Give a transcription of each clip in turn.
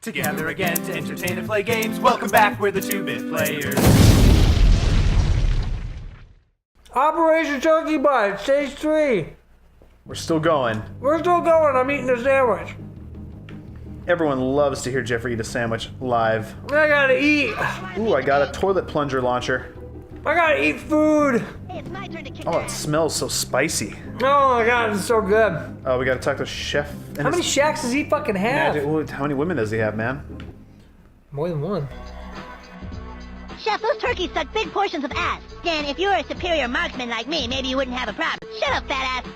Together again to entertain and play games. Welcome back, we're the 2-Bit Players. Operation Turkey Bite, stage 3. We're still going. We're still going. I'm eating a sandwich. Everyone loves to hear Jeffrey eat a sandwich live. I gotta eat. Ooh, I got a toilet plunger launcher. I gotta eat food. Hey, it's my turn to kick Oh, it ass. smells so spicy. Oh my god, it's so good. Oh, we gotta talk to Chef. How many shacks does he fucking have? How many women does he have, man? More than one. Chef, those turkeys suck big portions of ass. Dan, if you were a superior marksman like me, maybe you wouldn't have a problem. Shut up, fat ass.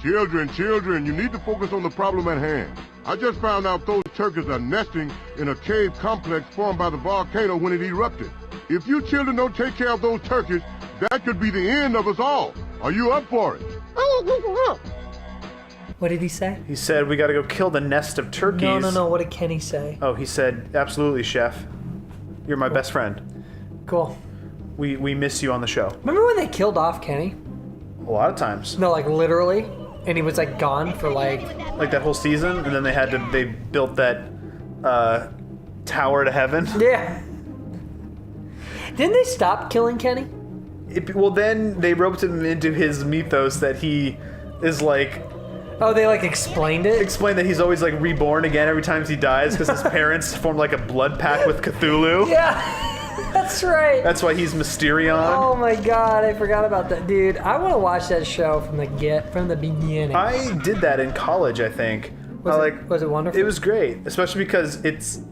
Children, you need to focus on the problem at hand. I just found out those turkeys are nesting in a cave complex formed by the volcano when it erupted. If you children don't take care of those turkeys, that could be the end of us all. Are you up for it? What did he say? He said we gotta go kill the nest of turkeys. No. What did Kenny say? Oh, he said, absolutely, Chef. You're my best friend. Cool. We miss you on the show. Remember when they killed off Kenny? A lot of times. No, like literally. And he was like gone for like... Like that whole season, and then they built that tower to heaven. Yeah. Didn't they stop killing Kenny? Well, then they roped him into his mythos that he is like... Oh, they like explained it? Explain that he's always like reborn again every time he dies because his parents formed like a blood pact with Cthulhu. Yeah, that's right. That's why he's Mysterion. Oh my god, I forgot about that, dude. I want to watch that show from the beginning. I did that in college, I think. Was it wonderful? It was great, especially because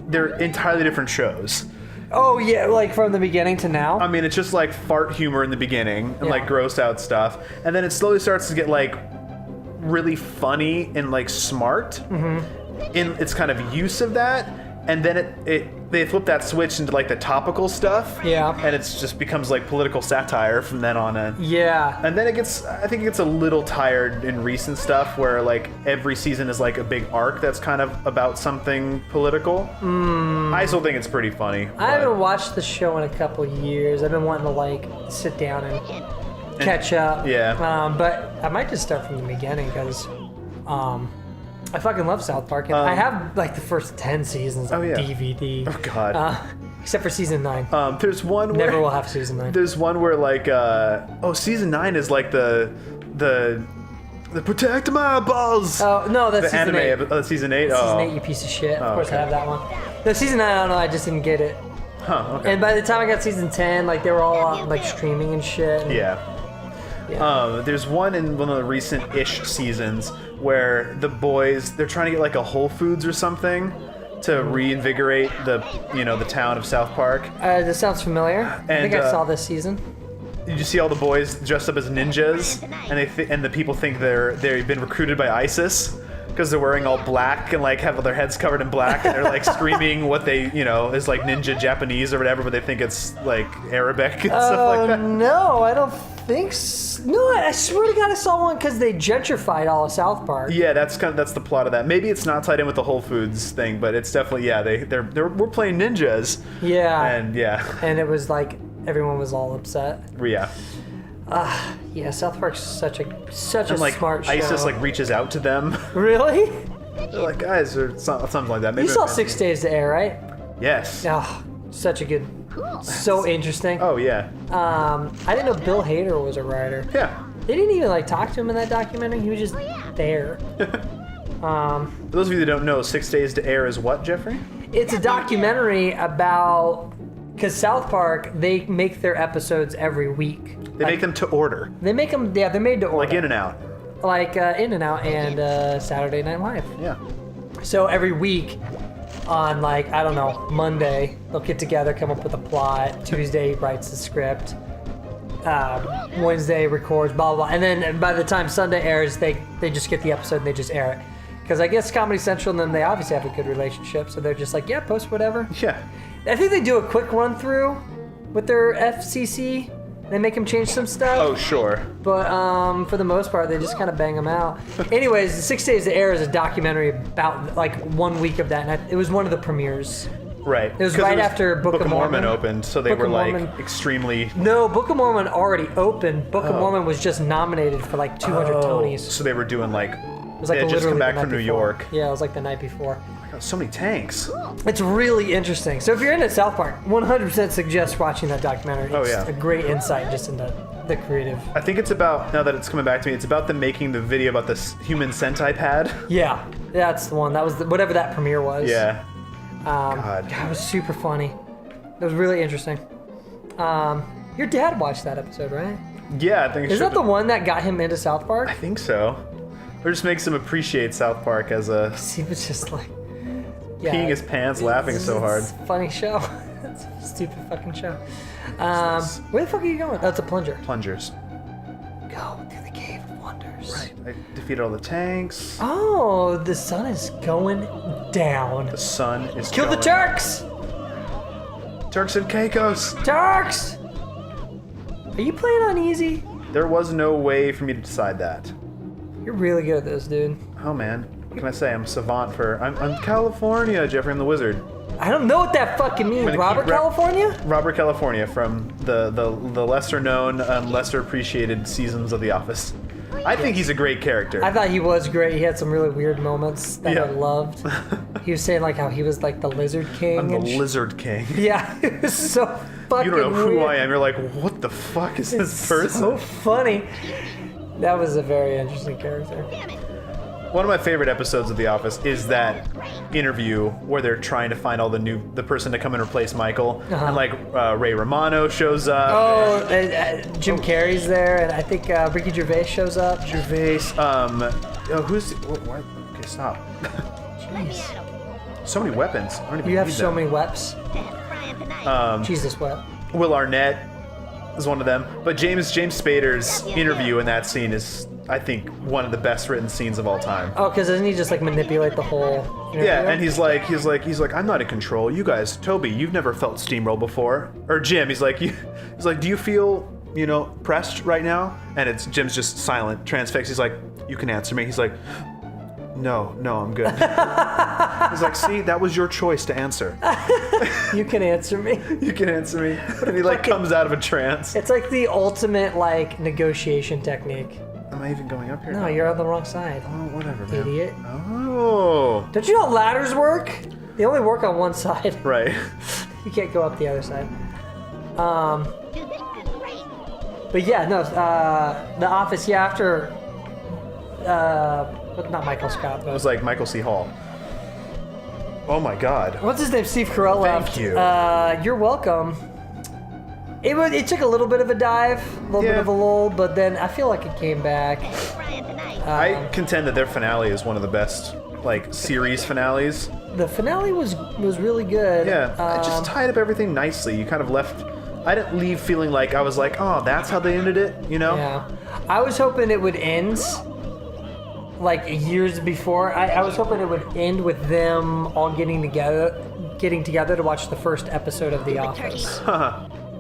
they're entirely different shows. Oh yeah, like from the beginning to now. I mean, it's just like fart humor in the beginning and like gross out stuff, and then it slowly starts to get like really funny and like smart in its kind of use of that, and then they flip that switch into like the topical stuff, and it just becomes like political satire from then on in. And then I think it gets a little tired in recent stuff where like every season is like a big arc that's kind of about something political. I still think it's pretty funny. I haven't watched the show in a couple years. I've been wanting to like sit down and catch up. But I might just start from the beginning because I fucking love South Park. And I have like the first 10 seasons on DVD. Oh god. Except for season 9. There's one where never will have season 9. There's one where like season 9 is like the protect my balls. Oh no, that's the season anime 8. Season 8. Season 8, you piece of shit. Of course I have that one. No, season 9, I don't know. I just didn't get it. Okay. And by the time I got season 10, like they were all on like streaming and shit. And there's one in one of the recent-ish seasons where the boys, they're trying to get like a Whole Foods or something to reinvigorate the town of South Park. This sounds familiar. I think I saw this season. Did you see all the boys dressed up as ninjas, and the people think they've been recruited by ISIS because they're wearing all black and like have their heads covered in black, and they're like screaming what they is like ninja Japanese or whatever, but they think it's like Arabic and stuff like that. No, I don't think so. No, I swear to God I saw one because they gentrified all of South Park. Yeah, that's the plot of that. Maybe it's not tied in with the Whole Foods thing, but it's definitely we're playing ninjas. And it was like everyone was all upset. South Park's such a like, smart show. ISIS like reaches out to them. Really? They're like, guys, or something like that. Maybe you saw 6 Days to Air, right? Yes. Oh, such a good, so interesting. Oh yeah. I didn't know Bill Hader was a writer. Yeah. They didn't even like talk to him in that documentary. He was just there. For those of you that don't know, 6 Days to Air is what, Jeffrey? It's a documentary about, because South Park, they make their episodes every week. They make them to order. They make them, they're made to order. Like In-N-Out. Like In-N-Out and Saturday Night Live. Yeah. So every week on like, I don't know, Monday, they'll get together, come up with a plot. Tuesday writes the script. Wednesday records, blah, blah, blah. And then by the time Sunday airs, they just get the episode and they just air it. Because I guess Comedy Central and them, they obviously have a good relationship. So they're just like, yeah, post whatever. Yeah. I think they do a quick run through with their FCC. They make them change some stuff. Oh, sure. But for the most part, they just kind of bang them out. Anyways, 6 Days to Air is a documentary about like 1 week of that. And it was one of the premieres. Right. It was right after Book of Mormon opened, so they Book were of like Mormon. extremely... No, Book of Mormon already opened. Book of Mormon was just nominated for like 200 Tonys. So they were doing like... It was like they had just come literally back the from night New before. York. Yeah, it was like the night before. So many tanks. It's really interesting. So if you're into South Park, 100% suggest watching that documentary. It's a great insight just into the creative. I think it's about, now that it's coming back to me, it's about them making the video about this human sentai pad. Yeah, that's the one. That was whatever that premiere was. Yeah. God, it was super funny. It was really interesting. Your dad watched that episode, right? Yeah, I think Is that the one that got him into South Park? I think so. Or just makes him appreciate South Park as a... He was just like... peeing his pants, laughing so hard. It's a funny show. It's a stupid fucking show. Where the fuck are you going? That's a plunger. Plungers. Go to the Cave of Wonders. Right. I defeated all the tanks. Oh, the sun is going down. The sun is Kill going... the Turks! Turks and Caicos! Turks! Are you playing on easy? There was no way for me to decide that. You're really good at this, dude. Oh man, what can I say? I'm savant for... I'm California, Jeffrey. I'm the wizard. I don't know what that fucking means. Robert California? Robert California from the lesser known and lesser appreciated seasons of The Office. I think he's a great character. I thought he was great. He had some really weird moments that I loved. He was saying like how he was like the Lizard King. I'm the Lizard King. Yeah, it was so fucking You don't know who weird. I am. You're like, what the fuck is this person? So funny. That was a very interesting character. One of my favorite episodes of The Office is that interview where they're trying to find all the person to come and replace Michael, and like Ray Romano shows up. Oh, Jim Carrey's there, and I think Ricky Gervais shows up. Gervais. Who's? What? Okay, stop. Jeez. So many weapons. I don't even You have need so them. many weps. Jesus wep. Will Arnett is one of them, but James Spader's interview in that scene is, I think, one of the best written scenes of all time. Oh, because doesn't he just like manipulate the whole? Yeah, and he's like, I'm not in control. You guys, Toby, you've never felt steamroll before. Or Jim, he's like, do you feel, pressed right now? And Jim's just silent, transfixed. He's like, you can answer me. He's like, no, I'm good. He's like, see, that was your choice to answer. You can answer me. You can answer me. And he like comes out of a trance. It's like the ultimate like negotiation technique. Am I even going up here? No, you're on the wrong side. Oh, whatever, man. Idiot. Oh. Don't you know ladders work? They only work on one side. Right. You can't go up the other side. But yeah, no, The Office, yeah, after, not Michael Scott, It but... was like Michael C. Hall. Oh my God. What's his name? Steve Carell left. Thank you. You're welcome. It took a little bit of a dive, a little bit of a lull, but then I feel like it came back. I contend that their finale is one of the best, like, series finales. The finale was really good. Yeah, it just tied up everything nicely. You kind of left... I didn't leave feeling like I was like, oh, that's how they ended it, Yeah. I was hoping it would end like years before. I was hoping it would end with them all getting together to watch the first episode of The Office.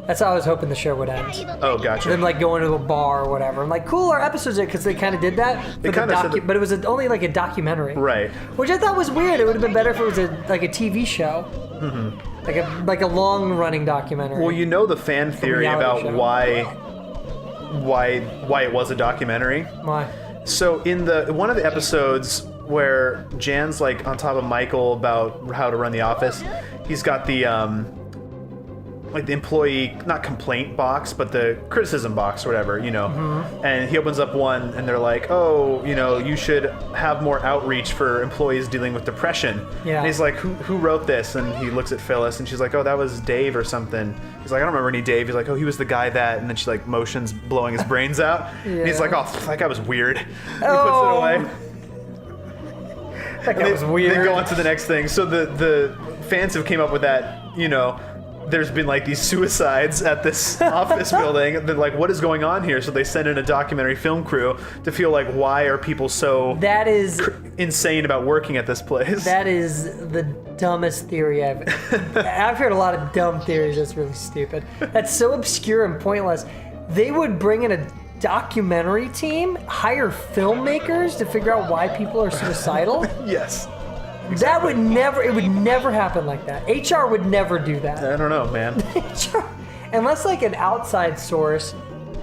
That's how I was hoping the show would end. Oh, gotcha. Them like going to a bar or whatever. I'm like, cool, our episodes are, because they kind of did that. They kinda said that- but it was only like a documentary. Right. Which I thought was weird. It would have been better if it was like a TV show. Mm-hmm. Like a long running documentary. Well, you know the fan theory about show. why it was a documentary? Why? So in one of the episodes where Jan's like on top of Michael about how to run the office, he's got the like the employee, not complaint box, but the criticism box or whatever, Mm-hmm. And he opens up one and they're like, oh, you should have more outreach for employees dealing with depression. Yeah. And he's like, who wrote this? And he looks at Phyllis and she's like, oh, that was Dave or something. He's like, I don't remember any Dave. He's like, oh, he was the guy that, and then she like motions blowing his brains out. And he's like, oh, that guy was weird. He puts it away. That guy was weird. They go on to the next thing. So the fans have came up with that, there's been like these suicides at this office building. They're like, what is going on here? So they send in a documentary film crew to feel like, why are people so insane about working at this place? That is the dumbest theory I've heard a lot of dumb theories. That's really stupid. That's so obscure and pointless. They would bring in a documentary team, hire filmmakers to figure out why people are suicidal. Yes. Exactly. It would never happen like that. HR would never do that. I don't know, man. Unless like an outside source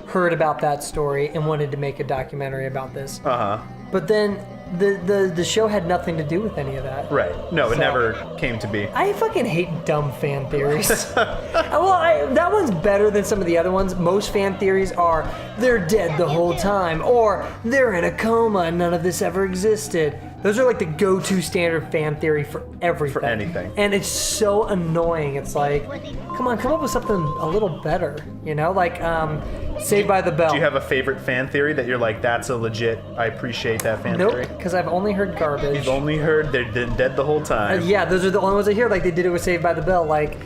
heard about that story and wanted to make a documentary about this. Uh-huh. But then the show had nothing to do with any of that. Right. No, it So- never came to be. I fucking hate dumb fan theories. That one's better than some of the other ones. Most fan theories are they're dead the whole time, or they're in a coma and none of this ever existed. Those are like the go-to standard fan theory for everything. For anything. And it's so annoying. It's like, come on, come up with something a little better. You know, like Saved by the Bell. Do you have a favorite fan theory that you're like, that's a legit, I appreciate that fan Nope, theory? because I've only heard garbage. You've only heard they're dead the whole time. Yeah, those are the only ones I hear. Like they did it with Saved by the Bell. Like,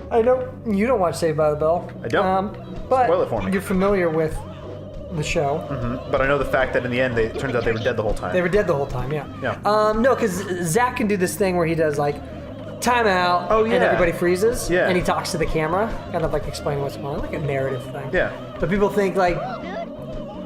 I know you don't watch Saved by the Bell. I don't. But Spoil it for me. you're familiar with the show. Mm-hmm. But I know the fact that in the end, it turns out they were dead the whole time. They were dead the whole time. Yeah. Yeah. No, because Zach can do this thing where he does like time out. Oh, yeah. And everybody freezes. Yeah. And he talks to the camera, kind of like explaining what's going on, like a narrative thing. Yeah. But people think like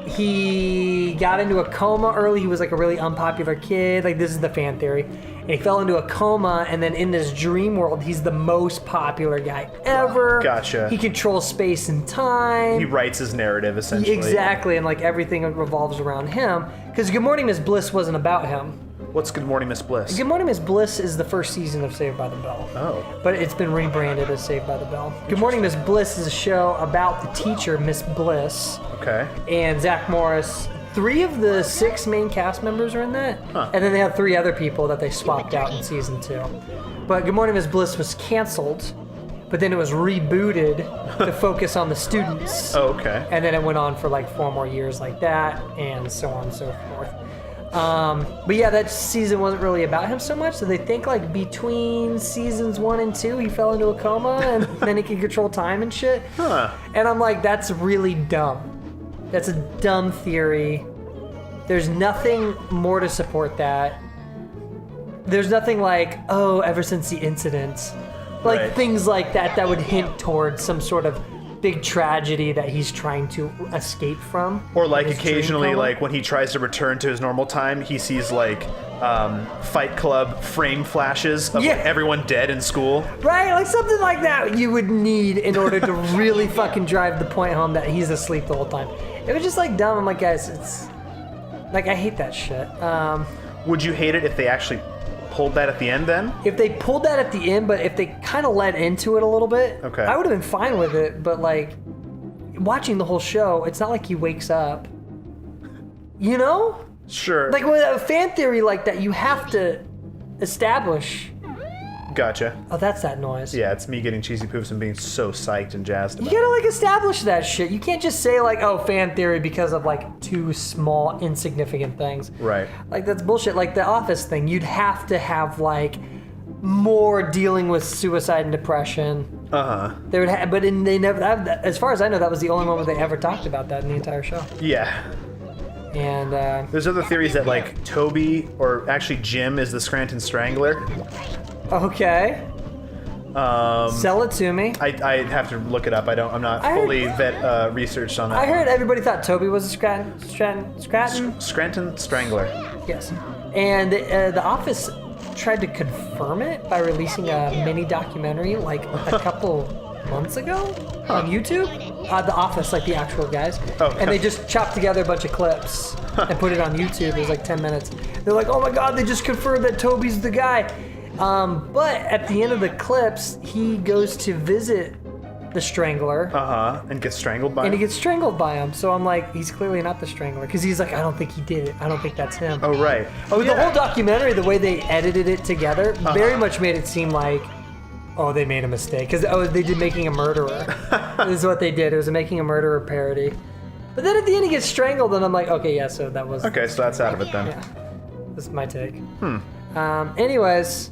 he got into a coma early. He was like a really unpopular kid. Like this is the fan theory. And he fell into a coma, and then in this dream world, he's the most popular guy ever. Gotcha. He controls space and time. He writes his narrative, essentially. Exactly, and like everything revolves around him. Because Good Morning Miss Bliss wasn't about him. What's Good Morning, Miss Bliss? Good Morning Miss Bliss is the first season of Saved by the Bell. Oh. But it's been rebranded as Saved by the Bell. Good Morning Miss Bliss is a show about the teacher, Miss Bliss, Okay. and Zach Morris. 3 of the 6 main cast members are in that. Huh. And then they have 3 other people that they swapped out in season 2. But Good Morning Miss Bliss was canceled, but then it was rebooted to focus on the students. Oh, okay. And then it went on for like 4 more years like that, and so on and so forth. But yeah, that season wasn't really about him so much, so they think like between seasons 1 and 2, he fell into a coma, and then he could control time and shit. Huh. And I'm like, that's really dumb. That's a dumb theory. There's nothing more to support that. There's nothing like, oh, ever since the incident. Like Right. things like that that would hint towards some sort of big tragedy that he's trying to escape from. Or like His dream occasionally, coma. like when he tries to return to his normal time, he sees like Fight Club frame flashes of Yeah. like, everyone dead in school. Right, like something like that you would need in order to really fucking drive the point home that he's asleep the whole time. It was just like dumb. I'm like, guys, it's like I hate that shit. Would you hate it if they actually pulled that at the end then? If they pulled that at the end, but if they kind of led into it a little bit, Okay. I would have been fine with it. But like watching the whole show, it's not like he wakes up. You know, Sure. like with a fan theory like that, you have to establish. Gotcha. Oh, that's that noise. Yeah, it's me getting cheesy poofs and being so psyched and jazzed You about gotta like establish that shit. You can't just say like, oh, fan theory because of like 2 small insignificant things. it. Right. Like that's bullshit. Like the Office thing, you'd have to have like more dealing with suicide and depression. Uh-huh. They would have, but they never. As far as I know, that was the only one where they ever talked about that in the entire show. Yeah. And There's other theories that like Toby, or actually Jim, is the Scranton Strangler. okay, sell it to me. I have to look it up. I'm not I heard- fully researched on that. I heard everybody thought Toby was a Scranton. Scranton Strangler. Yes, and the Office tried to confirm it by releasing a mini documentary like a couple months ago on YouTube. The Office, like the actual guys, Oh. and they just chopped together a bunch of clips and put it on YouTube. It was like 10 minutes. They're like, oh my god, they just confirmed that Toby's the guy. But at the end of the clips, he goes to visit the Strangler. Uh-huh. And gets strangled by And he him? gets strangled by him. So I'm like, he's clearly not the Strangler. Because he's like, I don't think he did it. I don't think that's him. Oh, right. Oh, The whole documentary, the way they edited it together, very much made it seem like, oh, they made a mistake. Because they did Making a Murderer. This is what they did. It was a Making a Murderer parody. But then at the end, he gets strangled, and I'm like, okay, yeah, so that was... Okay, so that's out of it then. Yeah. That's my take. Anyways,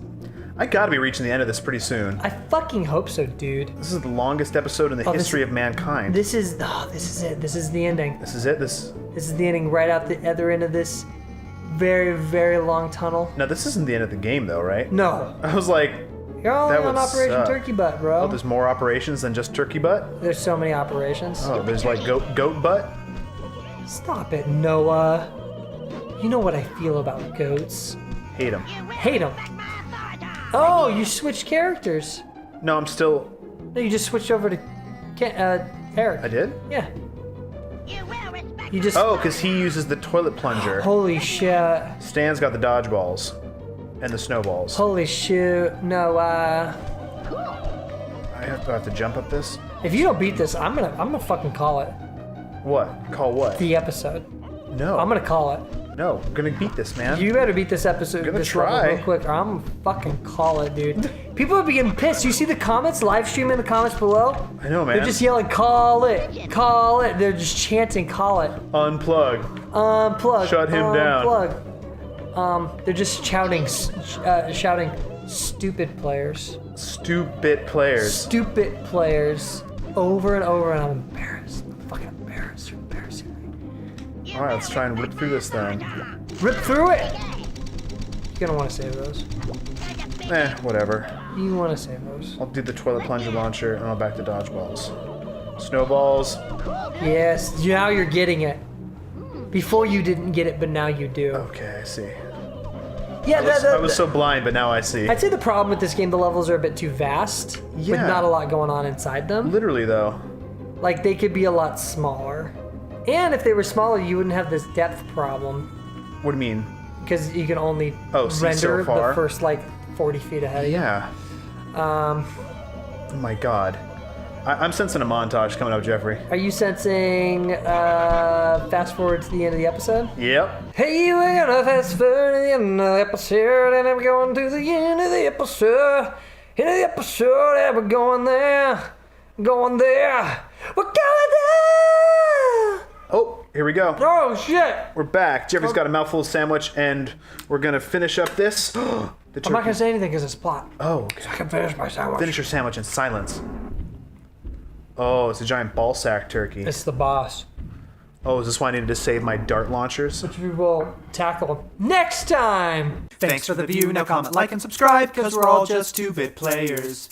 I gotta be reaching the end of this pretty soon. I fucking hope so, dude. This is the longest episode in the this history is- of mankind. This is it. This is the ending. This is it? This This is the ending right out the other end of this very, very long tunnel. No, this isn't the end of the game though, right? No. I was like, You're only That on would Operation suck. Turkey Butt, bro. oh, there's more operations than just turkey butt? There's so many operations. Oh, there's like goat butt? Stop it, Noah. You know what I feel about goats. Hate him. Hate them. Oh, you switched characters. No, I'm still... No, you just switched over to Eric. I did? Yeah. You will respect You just... Oh, because he uses the toilet plunger. Holy shit. Stan's got the dodgeballs. And the snowballs. Holy shit. No, I have to jump up this? if you don't beat this, I'm gonna fucking call it. What? Call what? The episode. No. I'm gonna call it. No, I'm gonna beat this, man. You better beat this episode. Gonna this try. level real quick, or I'm gonna fucking call it, dude. People are getting pissed. You see the comments, live stream in the comments below? I know, man. They're just yelling, "Call it, call it." They're just chanting, "Call it." Unplug. Unplug. Shut him down. Unplug. They're just shouting, "Stupid players." Stupid players. Stupid players. Over and over, and I'm embarrassed. I'm fucking embarrassed. You're embarrassing me. Alright, let's try and rip through this then. Rip through it! You're gonna want to save those. Whatever. You want to save those. I'll do the toilet plunger launcher and I'll back to dodgeballs. Snowballs. Yes, now you're getting it. Before you didn't get it, but now you do. Okay, I see. Yeah, I was so blind, but now I see. I'd say the problem with this game, the levels are a bit too vast, with Yeah. not a lot going on inside them. Literally, though. Like, they could be a lot smaller. And if they were smaller, you wouldn't have this depth problem, What do you mean? because you can only see render so far? the first, like, 40 feet ahead of you. Yeah. Oh my god. I'm sensing a montage coming up, Jeffrey. Are you sensing, fast forward to the end of the episode? Yep. Hey, we're gonna fast forward to the end of the episode, and I'm going to the end of the episode. End of the episode, and we're going there. Going there. We're going there! Oh, here we go. Oh, shit! We're back. Jeffrey's got a mouthful of sandwich, and we're gonna finish up this. The I'm not turkey. gonna say anything because it's plot. Oh, okay. I can finish my sandwich. Finish your sandwich in silence. Oh, it's a giant ball sack turkey. It's the boss, Oh, is this why I needed to save my dart launchers? which we will tackle next time. Thanks for the view. Now comment, like, and subscribe, because we're all just 2-bit players.